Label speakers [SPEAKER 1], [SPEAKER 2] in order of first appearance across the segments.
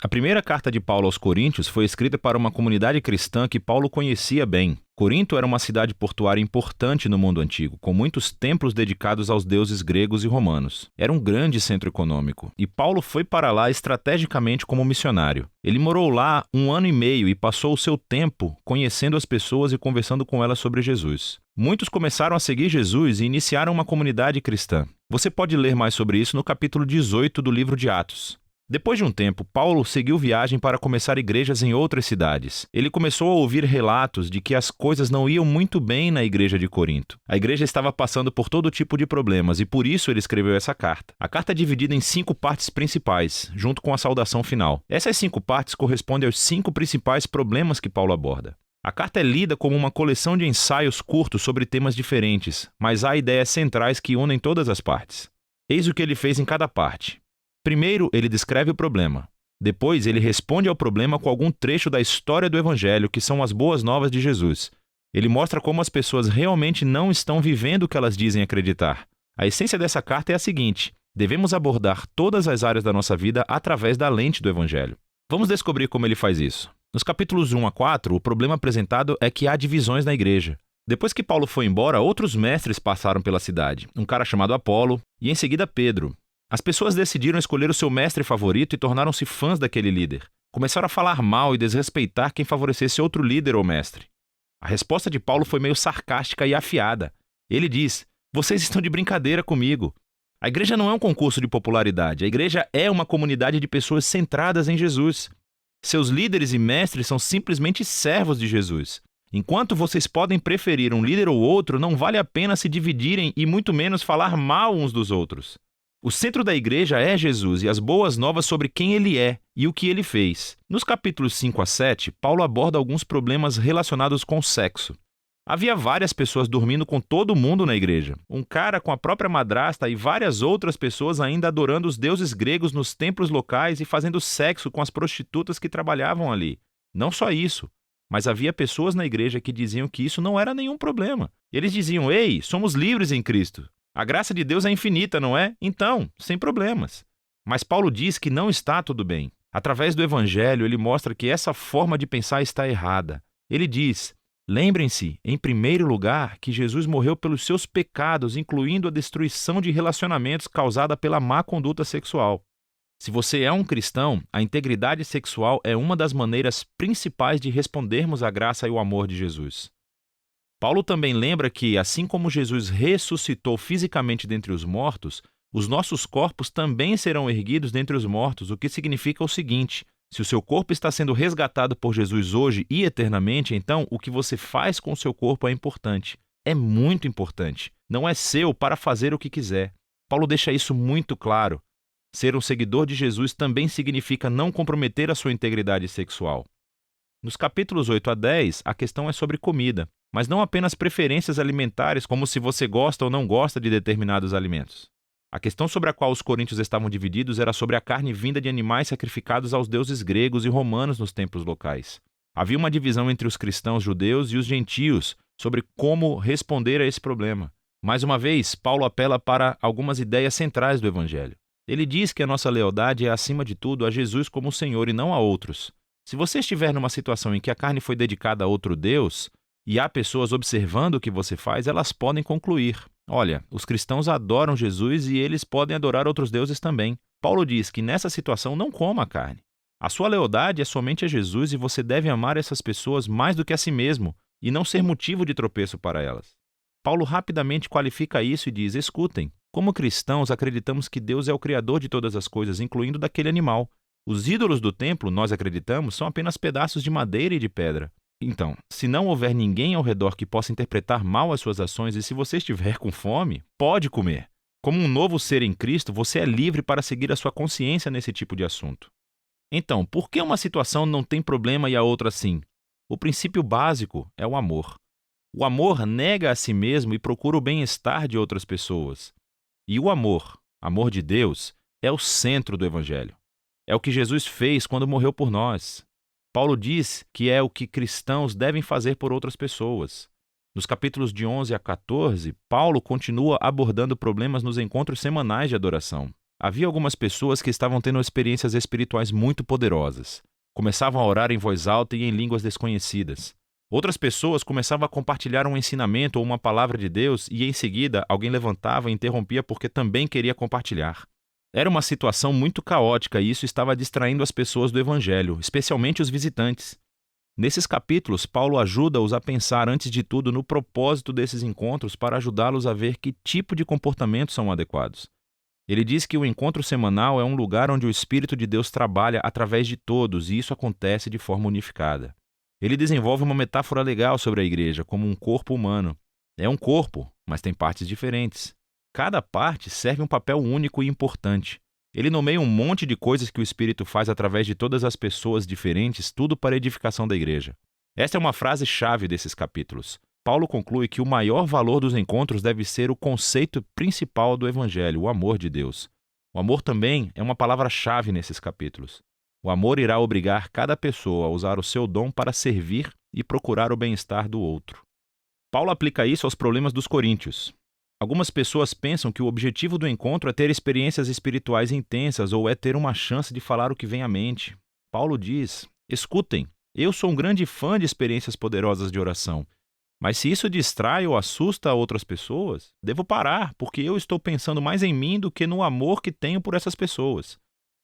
[SPEAKER 1] A primeira carta de Paulo aos Coríntios foi escrita para uma comunidade cristã que Paulo conhecia bem. Corinto era uma cidade portuária importante no mundo antigo, com muitos templos dedicados aos deuses gregos e romanos. Era um grande centro econômico, e Paulo foi para lá estrategicamente como missionário. Ele morou lá 1 ano e meio e passou o seu tempo conhecendo as pessoas e conversando com elas sobre Jesus. Muitos começaram a seguir Jesus e iniciaram uma comunidade cristã. Você pode ler mais sobre isso no capítulo 18 do livro de Atos. Depois de um tempo, Paulo seguiu viagem para começar igrejas em outras cidades. Ele começou a ouvir relatos de que as coisas não iam muito bem na igreja de Corinto. A igreja estava passando por todo tipo de problemas e por isso ele escreveu essa carta. A carta é dividida em 5 partes principais, junto com a saudação final. Essas 5 partes correspondem aos 5 principais problemas que Paulo aborda. A carta é lida como uma coleção de ensaios curtos sobre temas diferentes, mas há ideias centrais que unem todas as partes. Eis o que ele fez em cada parte. Primeiro, ele descreve o problema. Depois, ele responde ao problema com algum trecho da história do Evangelho, que são as boas novas de Jesus. Ele mostra como as pessoas realmente não estão vivendo o que elas dizem acreditar. A essência dessa carta é a seguinte: devemos abordar todas as áreas da nossa vida através da lente do Evangelho. Vamos descobrir como ele faz isso. Nos capítulos 1 a 4, o problema apresentado é que há divisões na igreja. Depois que Paulo foi embora, outros mestres passaram pela cidade. Um cara chamado Apolo e, em seguida, Pedro. As pessoas decidiram escolher o seu mestre favorito e tornaram-se fãs daquele líder. Começaram a falar mal e desrespeitar quem favorecesse outro líder ou mestre. A resposta de Paulo foi meio sarcástica e afiada. Ele diz: "Vocês estão de brincadeira comigo. A igreja não é um concurso de popularidade. A igreja é uma comunidade de pessoas centradas em Jesus. Seus líderes e mestres são simplesmente servos de Jesus. Enquanto vocês podem preferir um líder ou outro, não vale a pena se dividirem e muito menos falar mal uns dos outros. O centro da igreja é Jesus e as boas novas sobre quem ele é e o que ele fez." Nos capítulos 5 a 7, Paulo aborda alguns problemas relacionados com o sexo. Havia várias pessoas dormindo com todo mundo na igreja. Um cara com a própria madrasta e várias outras pessoas ainda adorando os deuses gregos nos templos locais e fazendo sexo com as prostitutas que trabalhavam ali. Não só isso, mas havia pessoas na igreja que diziam que isso não era nenhum problema. Eles diziam: "Ei, somos livres em Cristo. A graça de Deus é infinita, não é? Então, sem problemas." Mas Paulo diz que não está tudo bem. Através do Evangelho, ele mostra que essa forma de pensar está errada. Ele diz: "Lembrem-se, em primeiro lugar, que Jesus morreu pelos seus pecados, incluindo a destruição de relacionamentos causada pela má conduta sexual." Se você é um cristão, a integridade sexual é uma das maneiras principais de respondermos à graça e ao amor de Jesus. Paulo também lembra que, assim como Jesus ressuscitou fisicamente dentre os mortos, os nossos corpos também serão erguidos dentre os mortos, o que significa o seguinte: se o seu corpo está sendo resgatado por Jesus hoje e eternamente, então o que você faz com o seu corpo é importante. É muito importante. Não é seu para fazer o que quiser. Paulo deixa isso muito claro. Ser um seguidor de Jesus também significa não comprometer a sua integridade sexual. Nos capítulos 8 a 10, a questão é sobre comida, mas não apenas preferências alimentares, como se você gosta ou não gosta de determinados alimentos. A questão sobre a qual os coríntios estavam divididos era sobre a carne vinda de animais sacrificados aos deuses gregos e romanos nos templos locais. Havia uma divisão entre os cristãos judeus e os gentios sobre como responder a esse problema. Mais uma vez, Paulo apela para algumas ideias centrais do Evangelho. Ele diz que a nossa lealdade é, acima de tudo, a Jesus como Senhor e não a outros. Se você estiver numa situação em que a carne foi dedicada a outro Deus, e há pessoas observando o que você faz, elas podem concluir: olha, os cristãos adoram Jesus e eles podem adorar outros deuses também. Paulo diz que nessa situação não coma a carne. A sua lealdade é somente a Jesus e você deve amar essas pessoas mais do que a si mesmo e não ser motivo de tropeço para elas. Paulo rapidamente qualifica isso e diz: escutem, como cristãos acreditamos que Deus é o Criador de todas as coisas, incluindo daquele animal. Os ídolos do templo, nós acreditamos, são apenas pedaços de madeira e de pedra. Então, se não houver ninguém ao redor que possa interpretar mal as suas ações e se você estiver com fome, pode comer. Como um novo ser em Cristo, você é livre para seguir a sua consciência nesse tipo de assunto. Então, por que uma situação não tem problema e a outra sim? O princípio básico é o amor. O amor nega a si mesmo e procura o bem-estar de outras pessoas. E o amor de Deus, é o centro do Evangelho. É o que Jesus fez quando morreu por nós. Paulo diz que é o que cristãos devem fazer por outras pessoas. Nos capítulos de 11 a 14, Paulo continua abordando problemas nos encontros semanais de adoração. Havia algumas pessoas que estavam tendo experiências espirituais muito poderosas. Começavam a orar em voz alta e em línguas desconhecidas. Outras pessoas começavam a compartilhar um ensinamento ou uma palavra de Deus e, em seguida, alguém levantava e interrompia porque também queria compartilhar. Era uma situação muito caótica e isso estava distraindo as pessoas do Evangelho, especialmente os visitantes. Nesses capítulos, Paulo ajuda-os a pensar antes de tudo no propósito desses encontros para ajudá-los a ver que tipo de comportamentos são adequados. Ele diz que o encontro semanal é um lugar onde o Espírito de Deus trabalha através de todos e isso acontece de forma unificada. Ele desenvolve uma metáfora legal sobre a igreja como um corpo humano. É um corpo, mas tem partes diferentes. Cada parte serve um papel único e importante. Ele nomeia um monte de coisas que o Espírito faz através de todas as pessoas diferentes, tudo para a edificação da igreja. Esta é uma frase-chave desses capítulos. Paulo conclui que o maior valor dos encontros deve ser o conceito principal do Evangelho, o amor de Deus. O amor também é uma palavra-chave nesses capítulos. O amor irá obrigar cada pessoa a usar o seu dom para servir e procurar o bem-estar do outro. Paulo aplica isso aos problemas dos coríntios. Algumas pessoas pensam que o objetivo do encontro é ter experiências espirituais intensas ou é ter uma chance de falar o que vem à mente. Paulo diz: escutem, eu sou um grande fã de experiências poderosas de oração. Mas se isso distrai ou assusta outras pessoas, devo parar, porque eu estou pensando mais em mim do que no amor que tenho por essas pessoas.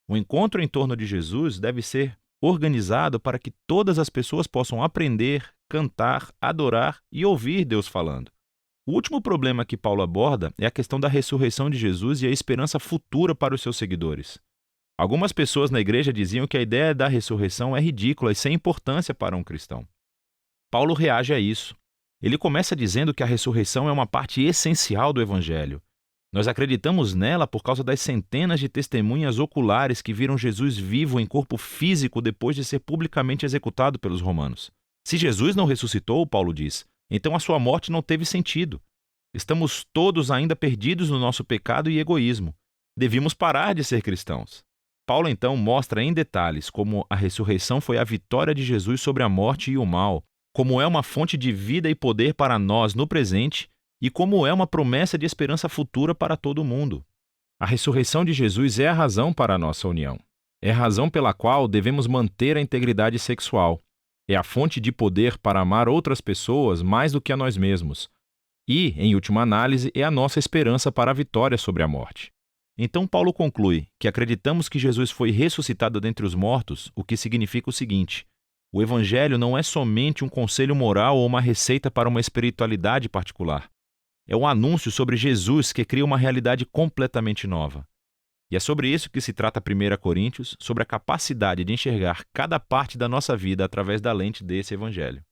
[SPEAKER 1] O encontro em torno de Jesus deve ser organizado para que todas as pessoas possam aprender, cantar, adorar e ouvir Deus falando. O último problema que Paulo aborda é a questão da ressurreição de Jesus e a esperança futura para os seus seguidores. Algumas pessoas na igreja diziam que a ideia da ressurreição é ridícula e sem importância para um cristão. Paulo reage a isso. Ele começa dizendo que a ressurreição é uma parte essencial do Evangelho. Nós acreditamos nela por causa das centenas de testemunhas oculares que viram Jesus vivo em corpo físico depois de ser publicamente executado pelos romanos. Se Jesus não ressuscitou, Paulo diz, então a sua morte não teve sentido. Estamos todos ainda perdidos no nosso pecado e egoísmo. Devíamos parar de ser cristãos. Paulo então mostra em detalhes como a ressurreição foi a vitória de Jesus sobre a morte e o mal, como é uma fonte de vida e poder para nós no presente e como é uma promessa de esperança futura para todo mundo. A ressurreição de Jesus é a razão para a nossa união. É a razão pela qual devemos manter a integridade sexual. É a fonte de poder para amar outras pessoas mais do que a nós mesmos. E, em última análise, é a nossa esperança para a vitória sobre a morte. Então Paulo conclui que acreditamos que Jesus foi ressuscitado dentre os mortos, o que significa o seguinte: o Evangelho não é somente um conselho moral ou uma receita para uma espiritualidade particular. É um anúncio sobre Jesus que cria uma realidade completamente nova. E é sobre isso que se trata 1 Coríntios, sobre a capacidade de enxergar cada parte da nossa vida através da lente desse Evangelho.